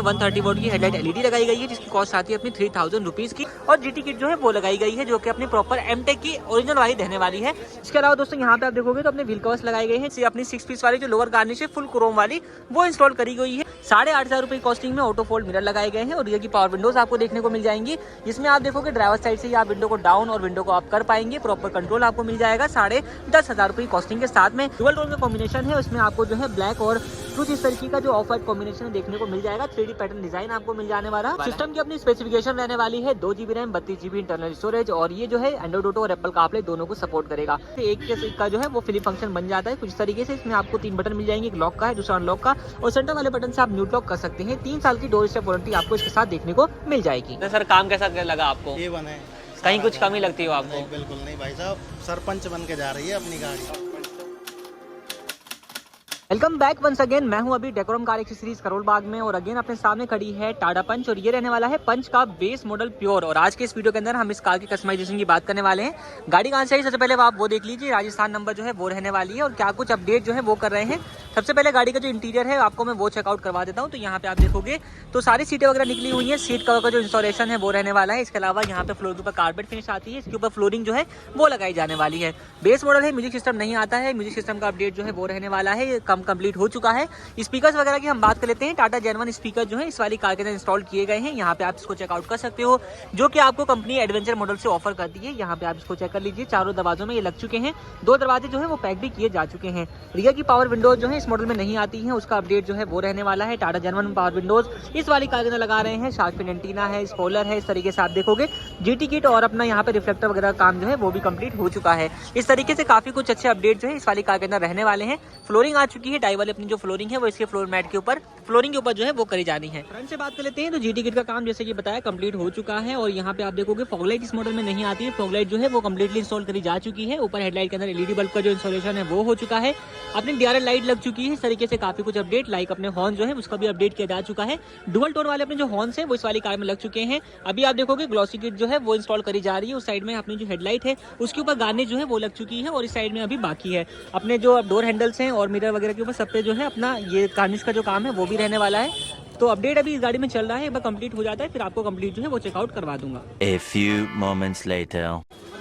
130 volt की headlight LED लगाई गई है जिसकी कॉस्ट आती है अपनी 3000 रुपीज की। और जीटी किट जो है वो लगाई गई है जो कि अपनी प्रॉपर एमटेक की ओरिजिनल वाली रहने वाली है। इसके अलावा दोस्तों यहाँ पे आप देखोगे तो अपने व्हील कवर्स लगाए गए हैं, अपनी 6 पीस वाली जो लोअर गार्निश है फुल क्रोम वाली वो इंस्टॉल करी गई है। 8,500 रुपए कॉस्टिंग में ऑटो फोल्ड मिरर लगाए गए हैं और रियर की पावर विंडोज आपको देखने को मिल जाएंगी, जिसमें आप देखोगे ड्राइवर साइड से आप विंडो को डाउन और विंडो को अप कर पाएंगे। प्रॉपर कंट्रोल आपको मिल जाएगा 10,500 रुपए कॉस्टिंग के साथ में। डुअल टोन का कॉम्बिनेशन है, उसमें आपको जो है ब्लैक और कुछ इस तरीके का जो ऑफ वाइट कॉम्बिनेशन देखने को मिल जाएगा। 3D पैटर्न डिजाइन आपको मिल जाने वाला। सिस्टम की अपनी स्पेसिफिकेशन रहने वाली है 2GB RAM 32GB internal storage और ये जो है एंड्रॉइड ऑटो और एप्पल कारप्ले दोनों को सपोर्ट करेगा। एक के का जो है वो फ्लिप फंक्शन बन जाता है कुछ तरीके से। इसमें आपको 3 बटन मिल जाएंगे, एक लॉक का है, दूसरा अनलॉक का, और सेंटर वाले बटन से आप म्यूट लॉक कर सकते हैं। 3 साल की डोर स्टेप वारंटी आपको इसके साथ देखने को मिल जाएगी। तो सर काम कैसा लगा आपको? ये बने कहीं कुछ कमी लगती हो आपको? बिल्कुल नहीं भाई साहब, सरपंच बन के जा रही है अपनी गाड़ी। Welcome back once again. मैं हूं अभी Decorum car accessories Karol Bagh में और अगेन अपने सामने खड़ी है टाटा पंच और ये रहने वाला है पंच का बेस मॉडल प्योर। और आज के इस वीडियो के अंदर हम इस कार की कस्टमाइजेशन की बात करने वाले हैं। गाड़ी कहां से आई सबसे पहले आप वो देख लीजिए। राजस्थान नंबर जो है वो रहने वाली है और क्या कुछ अपडेट जो है वो कर रहे हैं। सबसे पहले गाड़ी का जो इंटीरियर है आपको मैं वो चेकआउट करवा देता हूँ। तो यहाँ पे आप देखोगे तो सारी सीटें वगैरह निकली हुई है। सीट कवर का जो इंस्टॉलेशन है वो रहने वाला है। इसके अलावा यहाँ पे फ्लोर के ऊपर कारपेट फिनिश आती है, इसके ऊपर फ्लोरिंग जो है वो लगाई जाने वाली है। बेस मॉडल है, म्यूजिक सिस्टम नहीं आता है। म्यूजिक सिस्टम का अपडेट जो है वो रहने वाला है, कम कंप्लीट हो चुका है। स्पीकर्स वगैरह की हम बात कर लेते हैं। टाटा जेन1 स्पीकर जो है इस वाली कार के अंदर इंस्टॉल किए गए हैं। यहाँ पे आप इसको चेकआउट कर सकते हो, जो कि आपको कंपनी एडवेंचर मॉडल से ऑफर करती है। यहाँ पे आप इसको चेक कर लीजिए, चारों दरवाजों में ये लग चुके हैं। 2 दरवाजे जो है वो पैक भी किए जा चुके हैं। रियर की पावर विंडोज जो है इस मॉडल में नहीं आती है, उसका अपडेट जो है वो रहने वाला है। टाटा जेन1 पावर विंडोज इस वाली कार के अंदर लगा रहे हैं। शार्क फिन एंटीना है, स्पॉइलर है, इस तरीके से आप देखोगे। जीटी किट और अपना यहाँ पे रिफ्लेक्टर वगैरह काम जो है वो भी कंप्लीट हो चुका है। इस तरीके से काफी कुछ अच्छे अपडेट जो है इस वाली कार के अंदर रहने वाले हैं। फ्लोरिंग आ चुकी है, डाई वाली अपनी जो फ्लोरिंग है वो इसके फ्लोर मैट के ऊपर फ्लोरिंग के ऊपर जो है वो करी जानी है। फ्रंट से बात कर लेते हैं तो जीटी किट का काम जैसे कि बताया कंप्लीट हो चुका है। और यहाँ पे आप देखोगे फॉगलाइट इस मॉडल में नहीं आती है। फॉगलाइट जो है वो कंप्लीटली इंस्टॉल करी जा चुकी है। ऊपर हेडलाइट के अंदर एलईडी बल्ब का जो इंस्टॉलेशन है वो हो चुका है। अपनी डीआरएल लाइट लग चुकी है। इस तरीके से काफी कुछ अपडेट लाइक अपने हॉर्न जो है उसका भी अपडेट किया जा चुका है। डुअल टोन वाले अपने जो हॉर्न्स है वो इस वाली कार में लग चुके हैं। अभी आप देखोगे ग्लॉसी किट जो है वो इंस्टॉल करी जा रही है। उस साइड में अपनी जो हेडलाइट है उसके ऊपर गार्निश जो है वो लग चुकी है और इस साइड में अभी बाकी है। अपने जो डोर हैंडल्स हैं और मिरर वगैरह के ऊपर सब पे जो है अपना ये गार्निश का जो काम है वो भी रहने वाला है। तो अपडेट अभी इस गाड़ी में चल रहा है, एक बार कंप्लीट हो जाता है फिर आपको कंप्लीट जो है वो चेकआउट करवा दूंगा। A few moments later.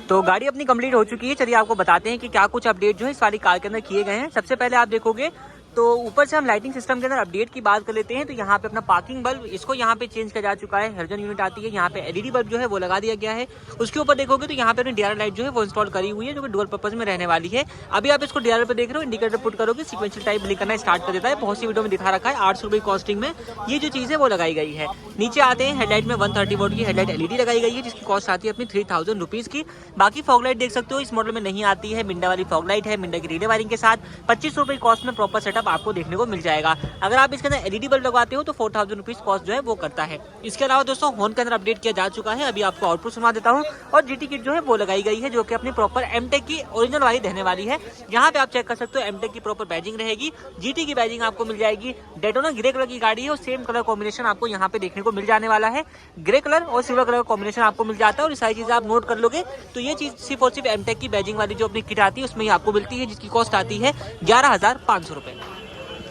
तो गाड़ी अपनी कंप्लीट हो चुकी है। चलिए आपको बताते हैं कि क्या कुछ अपडेट जो है इस वाली कार के अंदर किए गए हैं। सबसे पहले आप देखोगे तो ऊपर से हम लाइटिंग सिस्टम के अंदर अपडेट की बात कर लेते हैं। तो यहाँ पे अपना पार्किंग बल्ब इसको यहाँ पे चेंज किया जा चुका है। हर्जन यूनिट आती है, यहाँ पे एलईडी बल्ब जो है वो लगा दिया गया है। उसके ऊपर देखोगे तो यहाँ पे अपनी डीआरएल लाइट जो है वो इंस्टॉल करी हुई है, जो कि डुअल पर्पस में रहने वाली है। अभी आप इसको डीआरएल पे देख रहे हो, इंडिकेटर पुट करोगे सीक्वेंशियल टाइप ब्लिंक करना स्टार्ट कर देता है। बहुत सी वीडियो में दिखा रखा है। 800 रुपए कॉस्टिंग में ये जो चीज है वो लगाई गई है। नीचे आते हैं हेडलाइट में 130 वोल्ट की हेडलाइट एलईडी लगाई गई है जिसकी कॉस्ट आती है अपनी 3000 रुपीज की। बाकी फॉगलाइट देख सकते हो इस मॉडल में नहीं आती है। मिंडा वाली फॉगलाइट है, मिंडा की रिले वायरिंग के साथ 2500 रुपए कॉस्ट में प्रॉपर सेटअप आपको देखने को मिल जाएगा। अगर आप इसके अंदर एलईडी बल्ब लगवाते हो तो 4000 रुपीज कॉस्ट जो है वो करता है। इसके अलावा दोस्तों हॉर्न के अंदर अपडेट किया जा चुका है। अभी आपको आउटपुट सुना देता हूँ। और जीटी किट जो है वो लगाई गई है जो कि अपनी प्रॉपर एमटेक की ओरिजिनल वाली रहने वाली है। यहाँ पे आप चेक कर सकते हो एमटेक की प्रॉपर बैजिंग रहेगी। जीटी की बैजिंग आपको मिल जाएगी। डेटोना ग्रे कलर की गाड़ी है और सेम कलर कॉम्बिनेशन आपको यहाँ पे देखने को मिल जाने वाला है। ग्रे कलर और सिल्वर कलर कॉम्बिनेशन आपको मिल जाता है और सारी चीजें आप नोट कर लोगे तो ये चीज सिर्फ और सिर्फ एमटेक की बैजिंग वाली जो अपनी किट आती है उसमें ही आपको मिलती है, जिसकी कॉस्ट आती है 11,500 रुपए।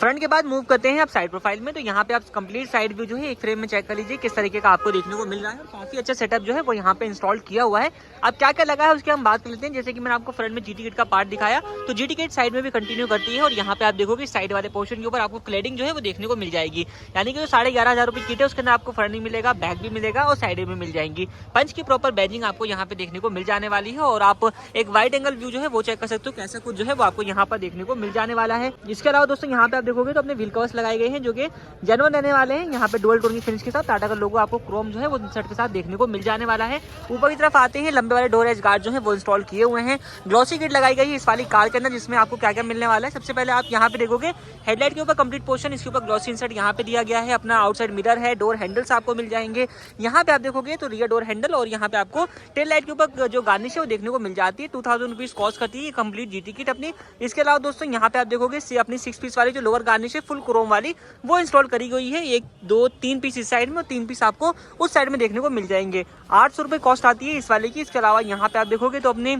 फ्रंट के बाद मूव करते हैं आप साइड प्रोफाइल में। तो यहाँ पे आप कंप्लीट साइड व्यू जो है एक फ्रेम में चेक कर लीजिए किस तरीके का आपको देखने को मिल रहा है। और काफी अच्छा सेटअप जो है वो यहाँ पे इंस्टॉल किया हुआ है। अब क्या क्या लगा है उसकी हम बात कर लेते हैं। जैसे कि मैंने आपको फ्रंट में जीटी किट का पार्ट दिखाया तो जीटी किट साइड में भी कंटिन्यू करती है। और यहाँ पे आप देखोगे साइड वाले पोर्शन के ऊपर आपको क्लेडिंग जो है वो देखने को मिल जाएगी। यानी कि जो 11,500 रुपए किट है उसके अंदर आपको फ्रंट भी मिलेगा, बैक भी मिलेगा और साइड में मिल जाएंगी। पंच की प्रॉपर बैजिंग आपको यहाँ पे देखने को मिल जाने वाली है। और आप एक वाइड एंगल व्यू जो है वो चेक कर सकते हो कैसा कुछ जो है वो आपको यहाँ पर देखने को मिल जाने वाला है। इसके अलावा दोस्तों यहाँ पे आप देखोगे तो अपने व्हील कवर्स लगाए गए हैं जो कि जेन्युइन रहने वाले हैं। यहाँ पे डुअल टोन की फिनिश के साथ टाटा का लोगो आपको क्रोम जो है वो इंसर्ट के साथ देखने को मिल जाने वाला है। ऊपर की तरफ आते हैं लंबे वाले डोर एज गार्ड जो है वो इंस्टॉल किए हुए हैं। ग्लॉसी किट लगाई गई है इस वाली कार के अंदर जिसमें आपको क्या क्या मिलने वाला है। सबसे पहले आप यहाँ पे देखोगे हेडलाइट के ऊपर कंप्लीट पोर्शन, इसके ऊपर ग्लॉसी इंसर्ट यहाँ पे दिया गया है। अपना आउटसाइड मिरर है, डोर हैंडल्स आपको मिल जाएंगे। यहाँ पे आप देखोगे तो रियर डोर हैंडल और यहाँ पे आपको टेल लाइट के ऊपर जो गार्निश है वो देखने को मिल जाती है। 2000 रुपीज कॉस्ट करती है कंप्लीट जीटी किट अपनी। इसके अलावा दोस्तों यहाँ पे आप देखोगे अपनी 6 पीस वाली जो लोअर गार्निश है फुल क्रोम वाली वो इंस्टॉल करी गई है। 1 2 3 पीस इस साइड में और 3 पीस आपको उस साइड में देखने को मिल जाएंगे। 800 रुपये कॉस्ट आती है इस वाले की। इसके अलावा यहाँ पे आप देखोगे तो अपने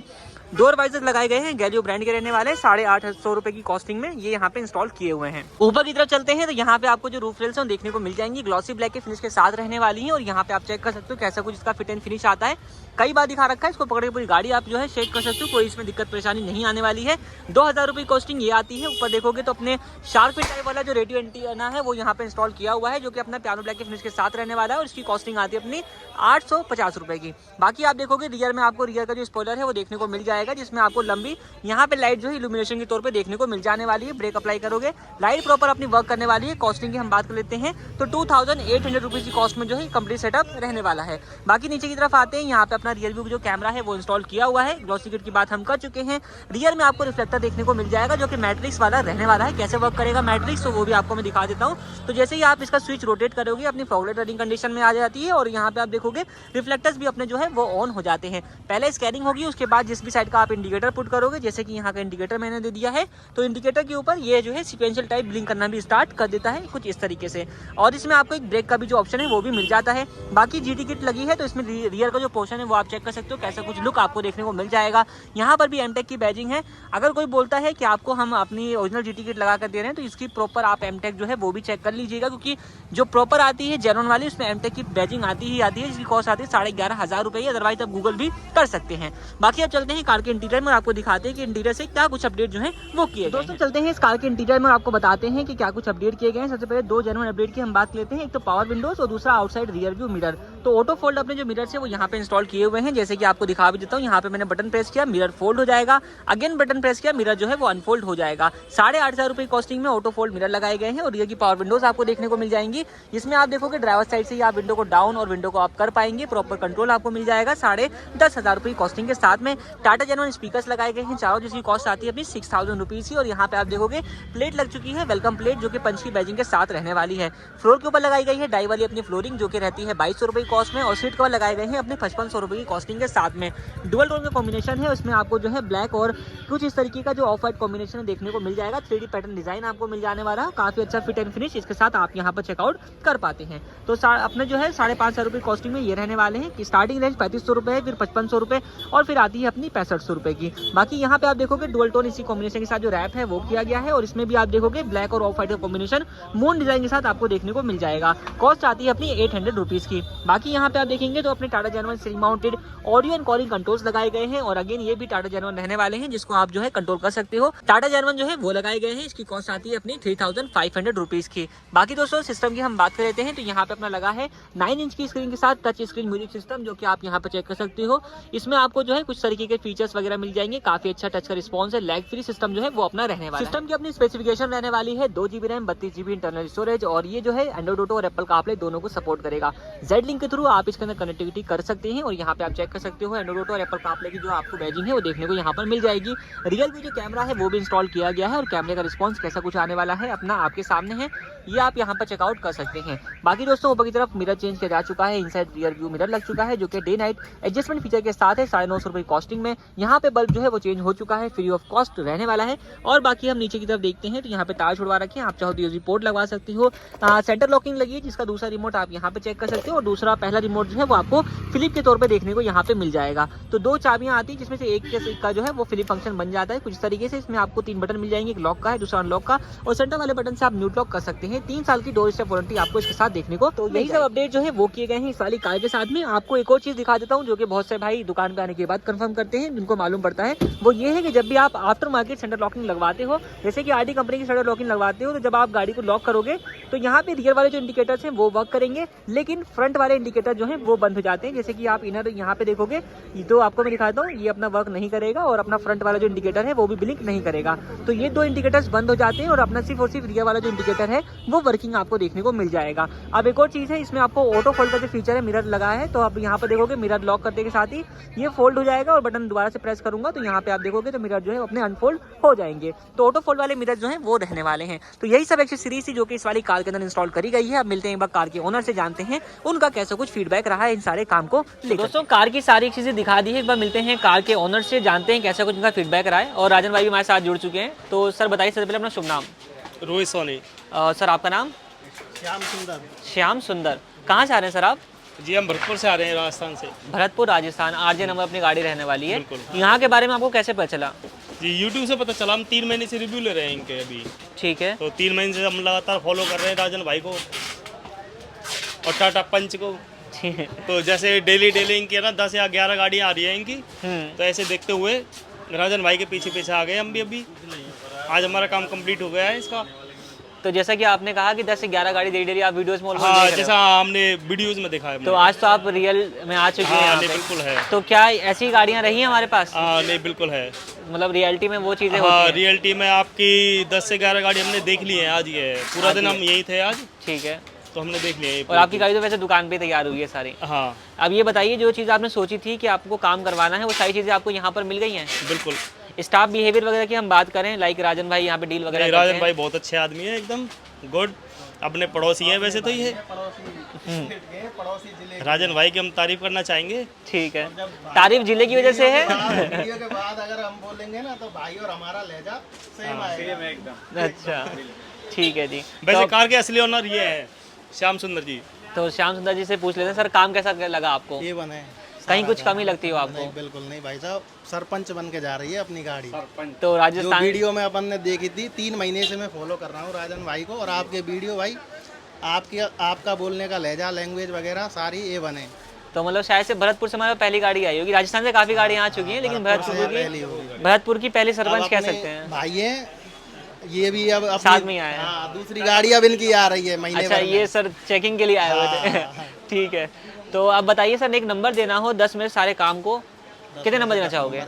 डोर वाइजर लगाए गए हैं, गैलियो ब्रांड के रहने वाले 850 रुपए की कॉस्टिंग में ये यहाँ पे इंस्टॉल किए हुए हैं। ऊपर की तरफ चलते हैं तो यहाँ पे आपको जो रूफ रेल्स हैं देखने को मिल जाएंगी, ग्लॉसी ब्लैक के फिनिश के साथ रहने वाली है। और यहाँ पे आप चेक कर सकते हो कैसा कुछ इसका फिट एंड फिनिश आता है। कई बार दिखा रखा है, इसको पकड़ के पूरी गाड़ी आप जो है शेक कर सकते हो, कोई इसमें दिक्कत परेशानी नहीं आने वाली है। 2000 रुपये कॉस्टिंग ये आती है। ऊपर देखोगे तो अपने शार्क फिट टाइप वाला जो रेडियो एंटीना है वो यहाँ पे इंस्टॉल किया हुआ है, जो कि अपना पियानो ब्लैक के फिनिश के साथ रहने वाला है। और इसकी कॉस्टिंग आती है अपनी 850 रुपए की। बाकी आप देखोगे रियर में आपको रियर का जो स्पॉइलर है वो देखने को मिल जाएगा, जिसमें आपको लंबी यहाँ पे लाइट जो है इल्यूमिनेशन के तौर पे देखने को मिल जाने वाली है। ब्रेक अप्लाई करोगे, लाइट प्रॉपर अपनी वर्क करने वाली है। कॉस्टिंग की हम बात कर लेते हैं तो 2800 रुपीज की कॉस्ट में जो है कंप्लीट सेटअप रहने वाला है। बाकी नीचे की तरफ आते हैं, यहाँ पे अपना रियर व्यू जो कैमरा है वो इंस्टॉल किया हुआ है। ग्लॉसी किट की बात हम कर चुके हैं। रियर में आपको रिफ्लेक्टर देखने को मिल जाएगा, जो कि मैट्रिक्स वाला रहने वाला है। कैसे वर्क करेगा मैट्रिक्स तो वो भी आपको मैं दिखा देता हूँ। तो जैसे ही आप इसका स्विच रोटेट करोगे अपनी फॉरवर्ड रनिंग कंडीशन में आ जाती है, और यहाँ पे आप देखोगे रिफ्लेक्टर्स भी अपने जो है वो ऑन हो जाते हैं। पहले स्कैनिंग होगी, उसके बाद जिस भी साइड का आप इंडिकेटर पुट करोगे, जैसे कि यहाँ का इंडिकेटर मैंने दे दिया है, तो इंडिकेटर के ऊपर ये जो है सीक्वेंशियल टाइप ब्लिंक करना भी स्टार्ट कर देता है कुछ इस तरीके से। और इसमें आपको एक ब्रेक का भी जो ऑप्शन है वो भी मिल जाता है। बाकी जीटी किट लगी है तो इसमें रियर का जो पोर्शन है वो आप चेक कर सकते हो, कैसा कुछ लुक आपको देखने को मिल जाएगा। यहाँ पर भी एमटेक की बैजिंग है। अगर कोई बोलता है कि आपको हम अपनी ओरिजिनल जीटी किट लगा कर दे रहे हैं तो इसकी प्रॉपर आप एमटेक जो है वो भी चेक कर लीजिएगा, क्योंकि जो प्रॉपर आती है जेनवन वाली उसमें एमटेक की बैजिंग आती ही आती है, जिसकी कॉस्ट आती है 11,500 रुपये। अदरवाइज आप गूगल भी कर सकते हैं। बाकी अब चलते हैं कार के इंटीरियर में और आपको दिखाते हैं कि इंटीरियर से क्या कुछ अपडेट जो है वो किए। दोस्तों चलते हैं इस कार के इंटीरियर में और आपको बताते हैं कि क्या कुछ अपडेट किए गए हैं। सबसे पहले दो जेन्युइन अपडेट की हम बात लेते हैं, एक तो पावर विंडोज और दूसरा आउटसाइड रियर व्यू मिरर। तो ऑटो फोल्ड अपने जो मिरर है वो यहाँ पे इंस्टॉल किए हुए हैं, जैसे कि आपको दिखा भी देता हूँ। यहाँ पे मैंने बटन प्रेस किया, मिरर फोल्ड हो जाएगा। अगेन बटन प्रेस किया, मिरर जो है वो अनफोल्ड हो जाएगा। 8,500 रुपये कॉस्टिंग में ऑटो फोल्ड मिरर लगाए गए हैं। और रियर की पावर विंडोज आपको देखने को मिल जाएंगी, जिसमें आप देखोगे ड्राइवर साइड से ही आप विंडो को डाउन और विंडो को अप कर पाएंगे। प्रॉपर कंट्रोल आपको मिल जाएगा 10,500 रुपये कॉस्टिंग के साथ में। टाटा जेन्युइन स्पीकर्स लगाए गए हैं चारों, जिसकी कॉस्ट आती है अपनी 6,000 रुपीज की। और यहाँ पे आप देखोगे प्लेट लग चुकी है, वेलकम प्लेट, जो कि पंच की बैजिंग के साथ रहने वाली है। फ्लोर के ऊपर लगाई गई है डाई वाली अपनी फ्लोरिंग, जो कि रहती है 2200 रुपये कॉस्ट में। और सीट कवर लगाए गए हैं अपने 5500 रुपये की कॉस्टिंग के साथ में। डुअल टोन का कॉम्बिनेशन है, उसमें आपको जो है ब्लैक और कुछ इस तरीके का जो ऑफ वाइट कॉम्बिनेशन देखने को मिल जाएगा। 3D पैटर्न डिजाइन आपको मिल जाने वाला है, काफी अच्छा फिट एंड फिनिश इसके साथ आप यहाँ पर चेकआउट कर पाते हैं। तो अपने जो है 550 रुपये कॉस्टिंग में ये रहने वाले हैं। स्टार्टिंग रेंज 3500 रुपये है, फिर 5500 रुपये और फिर आती है अपनी 6500 रुपये की। बाकी यहाँ पे आप देखोगे डुअल टोन इसी कॉम्बिनेशन के साथ जो रैप है वो किया गया है। और इसमें भी आप देखोगे ब्लैक और ऑफ वाइट का कॉम्बिनेशन मून डिजाइन के साथ आपको देखने को मिल जाएगा। कॉस्ट आती है अपनी 800 रुपीज की। बाकी यहाँ पे आप देखेंगे तो अपने टाटा जेन्युइन सिल mounted audio and calling controls लगाए गए हैं। और अगेन ये भी टाटा जेन्युइन रहने वाले हैं, जिसको आप जो है कंट्रोल कर सकते हो। टाटा जेन्युइन जो है वो लगाए गए हैं, इसकी कॉस्ट आती है अपनी 3,500 रुपीज की। बाकी दोस्तों सिस्टम की हम बात कर लेते हैं तो यहाँ पे अपना लगा है 9 इंच की स्क्रीन के साथ टच स्क्रीन म्यूजिक सिस्टम, जो कि आप यहाँ पे चेक कर सकते हो। इसमें आपको जो है कुछ तरीके के फीचर्स वगैरह मिल जाएंगे। काफी अच्छा टच का रिस्पॉन्स है, लैग फ्री सिस्टम जो है वो अपना रहने वाला है। सिस्टम की अपनी स्पेसिफिकेशन रहने वाली है 2 GB RAM 32 GB internal storage. और ये जो है एंड्रॉइड ऑटो और एप्पल कारप्ले दोनों को सपोर्ट करेगा। जेड लिंक के थ्रू आप इसके अंदर कनेक्टिविटी कर सकते हैं। और यहाँ पे आप चेक कर सकते हो एंड्रॉइड ऑटो और एप्पल कारप्ले की जो आपको बैजिंग है वो देखने को यहाँ पर मिल जाएगी। रियल में जो कैमरा है वो भी इंस्टॉल किया गया है, और कैमरे का रिस्पॉन्स कैसा कुछ आने वाला है अपना आपके सामने है, ये आप यहाँ पर चेकआउट कर सकते हैं। बाकी दोस्तों ऊपर की तरफ मिरर चेंज किया जा चुका है, इनसाइड रियर व्यू मिरर लग चुका है, जो कि डे नाइट एडजस्टमेंट फीचर के साथ है। 950 रुपये कॉस्टिंग में यहाँ पे बल्ब जो है वो चेंज हो चुका है, फ्री ऑफ कॉस्ट रहने वाला है। और बाकी हम नीचे की तरफ देखते हैं तो यहाँ पे तार छुड़वा रखे हैं, आप चाहो तो यूएसबी पोर्ट लगवा सकते हो। सेंटर लॉकिंग लगी है, जिसका दूसरा रिमोट आप यहाँ पे चेक कर सकते हो। और दूसरा पहला रिमोट जो है वो आपको फ्लिप के तौर पे देखने को यहाँ पे मिल जाएगा। तो 2 चाबियां आती है, जिसमें से एक का जो है वो फ्लिप फंक्शन बन जाता है कुछ तरीके से। इसमें आपको 3 बटन मिल जाएंगे, एक लॉक का है, दूसरा अनलॉक का, और सेंटर वाले बटन से आप म्यूट लॉक कर सकते हैं। 3 साल की डोर स्टेप वारंटी आपको इसके साथ देखने को। तो यही सब अपडेट जो है वो किए गए हैं इस वाली कार के साथ में। आपको एक और चीज दिखा देता हूँ, जो कि बहुत से भाई दुकान पे आने के बाद कंफर्म करते हैं, जिनको मालूम पड़ता है, वो ये है कि जब भी आप आफ्टर मार्केट सेंटर लॉकिंग लगवाते हो, जैसे कि आरडी कंपनी की सेंटर लॉकिंग लगवाते हो, तो जब आप गाड़ी को लॉक करोगे तो यहाँ पे रियर वाले जो इंडिकेटर्स हैं वो वर्क करेंगे, लेकिन फ्रंट वाले इंडिकेटर जो हैं वो बंद हो जाते हैं। जैसे कि आप इनर यहाँ पे देखोगे, तो आपको मैं दिखाता हूँ, ये अपना वर्क नहीं करेगा और अपना फ्रंट वाला जो इंडिकेटर है वो भी ब्लिंक नहीं करेगा। तो ये 2 इंडिकेटर्स बंद हो जाते हैं और अपना सिर्फ और सिर्फ रियर वाला जो इंडिकेटर है वो वर्किंग आपको देखने को मिल जाएगा। अब एक और चीज है, इसमें आपको ऑटो फोल्ड का जो फीचर है मिरर लगा है, तो आप यहाँ पे देखोगे मिरर लॉक करने के साथ ही ये फोल्ड हो जाएगा। और बटन दोबारा से प्रेस करूंगा तो यहाँ पे आप देखोगे तो मिरर जो है अपने अनफोल्ड हो जाएंगे। तो ऑटो फोल्ड वाले मिरर जो है वो रहने वाले हैं। तो यही सब एक्सेसरीज थी जो कि इस वाली कार के अंदर इंस्टॉल करी गई है। अब मिलते हैं एक बार कार के ओनर से, जानते हैं उनका कैसा कुछ फीडबैक रहा है इन सारे काम को लेकर। दोस्तों कार की सारी चीजें दिखा दी है, एक बार मिलते हैं कार के ओनर से, जानते हैं कैसा कुछ उनका फीडबैक रहा है। और राजन भाई भी हमारे साथ जुड़ चुके हैं। तो सर बताइए सबसे पहले अपना शुभ नाम। रोहित सोनी। सर आपका नाम? श्याम सुंदर। श्याम सुंदर। कहाँ से आ रहे हैं सर आप? जी हम भरतपुर से आ रहे हैं, राजस्थान से। भरतपुर राजस्थान, RJ नंबर अपनी गाड़ी रहने वाली है। बिल्कुल। यहाँ के बारे में आपको कैसे पता चला? जी यूट्यूब से पता चला, हम 3 महीने से रिव्यू ले रहे हैं इनके अभी। ठीक है। तो 3 महीने से हम लगातार फॉलो कर रहे हैं राजन भाई को और टाटा पंच को। ठीक है। तो जैसे डेली इनकी है ना 10 या 11 गाड़ियाँ आ रही हैं इनकी, तो ऐसे देखते हुए राजन भाई के पीछे पीछे आ गए हम भी। अभी आज हमारा काम कंप्लीट हो गया है इसका। तो जैसा कि आपने कहा कि 10 से 11 गाड़ी डेली आप वीडियोस में ऑलमोस्ट हाँ, देख रहे जैसा हो। हमने वीडियोस में देखा है। तो आज तो आप रियल में आ चुके हैं हाँ, यहाँ नहीं, पे। बिल्कुल है। तो क्या ऐसी गाड़ियाँ रही हैं हमारे पास? हाँ नहीं, बिल्कुल है। मतलब रियलिटी में वो चीज़ें हाँ, होती हैं? रियलिटी में आपकी 10 से 11 गाड़ी हमने देख ली है आज। ये पूरा दिन हम यही थे आज, ठीक है। तो हमने देख लिया ये और आपकी गाड़ी तो वैसे दुकान पे तैयार हुई है सारी। हाँ अब ये बताइए, जो चीज़ आपने सोची थी कि आपको काम करवाना है, वो सारी चीज़ें आपको यहाँ पर मिल गई हैं? बिल्कुल। स्टाफ बिहेवियर वगैरह की हम बात करें, लाइक राजन भाई यहाँ पे डील वगैरह करते राजन हैं। भाई बहुत अच्छे आदमी है, एकदम गुड। अपने पड़ोसी हैं वैसे तो ये। पड़ोसी जिले राजन भाई की हम तारीफ करना चाहेंगे। ठीक है। तारीफ जिले की वजह से है। वीडियो के बाद अगर हम बोलेंगे ना तो भाई और हमारा लहजा सेम आएगा एकदम। अच्छा, ठीक है जी। वैसे तो, कार के असली ओनर ये है श्याम सुंदर जी। तो श्याम सुंदर जी से पूछ लेते हैं, सर काम कैसा लगा आपको? ये बने कहीं कुछ कमी लगती हो आपको? नहीं, बिल्कुल नहीं भाई साहब, सरपंच बन के जा रही है अपनी गाड़ी। तो जो राजस्थान वीडियो में अपन ने देखी थी 3 महीने से मैं फॉलो कर रहा हूँ राजन भाई को, और आपके वीडियो भाई आपका बोलने का लहजा, लैंग्वेज वगैरह सारी ये बने। तो मतलब शायद से भरतपुर से हमारा पहली गाड़ी आई होगी। राजस्थान से काफी गाड़ियाँ आ चुकी हैं, लेकिन भरतपुर की पहली सरपंच कह सकते हैं। भाई ये भी अब अपनी- साथ में ही आए हैं। हाँ, दूसरी गाड़ी अब इनकी आ रही है महीने अच्छा, भर में। ये सर चेकिंग के लिए आए हुए थे। ठीक है। तो अब बताइए सर, एक नंबर देना हो 10 में से सारे काम को, कितने नंबर देना चाहोगे?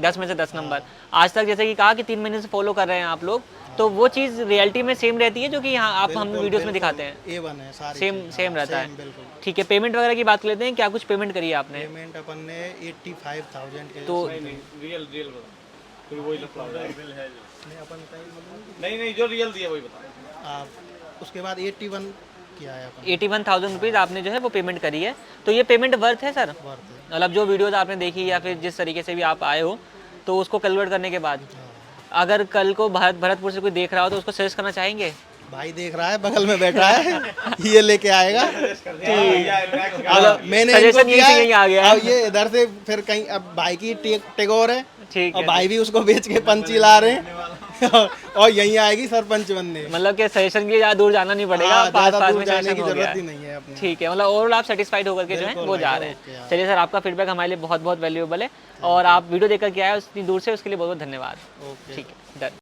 10 में से 10 नंबर। आज तक जैसे कि कहा कि 3 महीने से फॉलो कर रहे हैं आप लोग, तो वो चीज़ रियलिटी में सेम रहती है जो कि यहाँ आप हम वीडियोस में दिखाते हैं? A1 है सारी सेम चीज़। सेम रहता सेम, है। बिल्कुल। ठीक है। पेमेंट वगैरह की बात कर लेते हैं, क्या कुछ पेमेंट करी है आपने? पेमेंट अपन ने 85,000 के तो नहीं जो रियल दिया वही बता। उसके बाद 81 किया है अपन 81,000 रुपीज़ आपने जो है वो पेमेंट करी है। तो ये पेमेंट वर्थ है सर? वर्थ है। मतलब जो वीडियोस आपने देखी या फिर जिस तरीके से भी आप आए हो, तो उसको कन्वर्ट करने के बाद अगर कल को भरतपुर से कोई देख रहा हो तो उसको सजेस्ट करना चाहेंगे? भाई देख रहा है, बगल में बैठा है, ये लेके आएगा। अब मैंने Suggestion इनको यहीं किया से है, यहीं आ गया है। अब ये इधर से फिर कहीं, अब भाई की टेगोर है, ठीक और है। भाई भी उसको बेच के पंची ला रहे हैं और यहीं आएगी सरपंच बनने। मतलब कि सजेशन के लिए ज़्यादा दूर जाना नहीं पड़ेगा, हाँ, पास ज़्यादा पास दूर में जाने suggestion की हो गया जरूरत है। ही नहीं है अपने। ठीक है। मतलब ओवरऑल आप सेटिस्फाइड होकर के जो है बिल्कुल वो भाई, जा रहे ओके हैं। यार। चलिए सर, आपका फीडबैक हमारे लिए बहुत बहुत वैल्यूएबल है, और आप वीडियो देखकर के आए उतनी दूर से, उसके लिए बहुत बहुत धन्यवाद। ओके। ठीक है, डन।